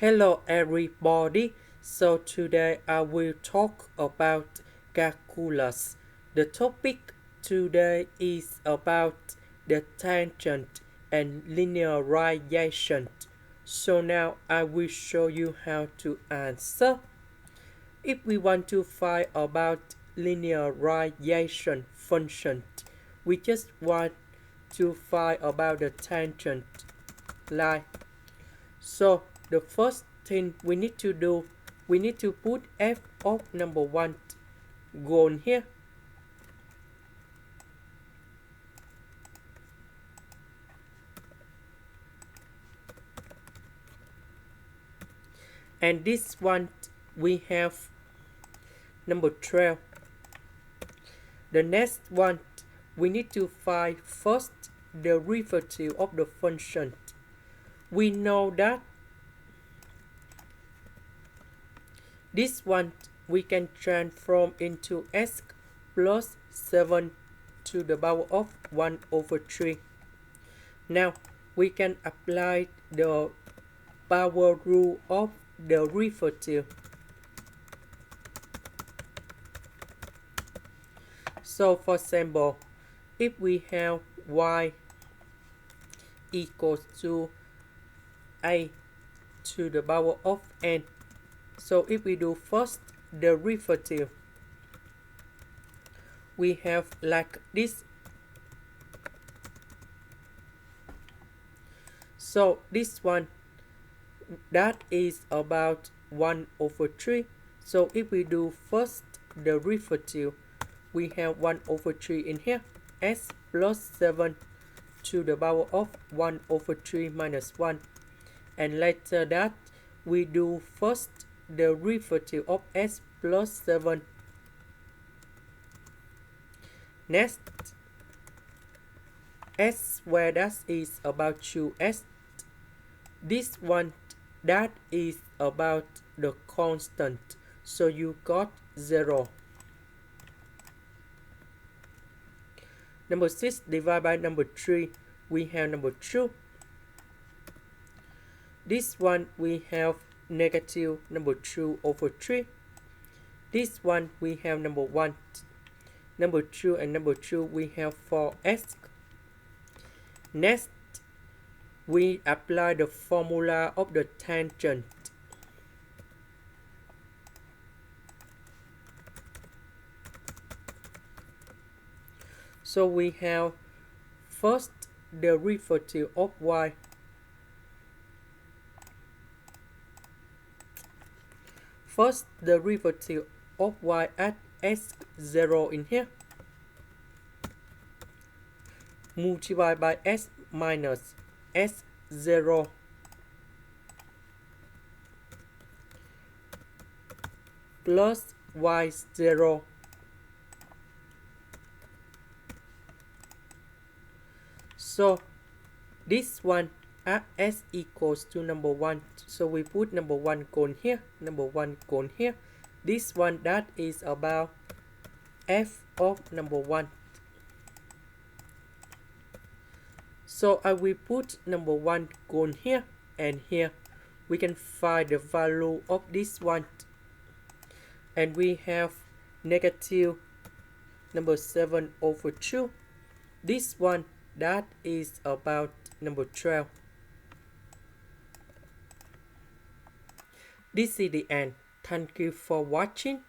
Hello everybody. So today I will talk about calculus. The topic today is about the tangent and linearization. So now I will show you how to answer. If we want to find about linearization function, we just want to find about the tangent line. So the first thing we need to do, we need to put f of number 1 gone here. And this one we have number 12. The next one we need to find first the derivative of the function. We know that this one we can transform into x plus 7 to the power of 1 over 3. Now we can apply the power rule of the derivative. So for example, if we have y equals to a to the power of n, so if we do first the derivative, we have like this. So this one, that is about 1 over 3. So if we do first the derivative, we have 1 over 3 in here, s plus 7 to the power of 1 over 3 minus 1. And later that, we do first the derivative of s plus 7. Next, s squared, that is about 2s. This one, that is about the constant. So you got 0. Number 6 divided by number 3, we have number 2. This one we have negative number 2 over 3. This one we have number 1. Number 2 and number 2 we have 4s. Next, we apply the formula of the tangent. So we have first the derivative of y. First the derivative of y at s0 in here, multiplied by s minus s0 plus y0. So this one at s equals to number 1. So we put number 1 gone here, number 1 gone here. This one, that is about f of number 1. So I will put number 1 gone here and here. We can find the value of this one. And we have negative number 7 over 2. This one, that is about number 12. This is the end. Thank you for watching.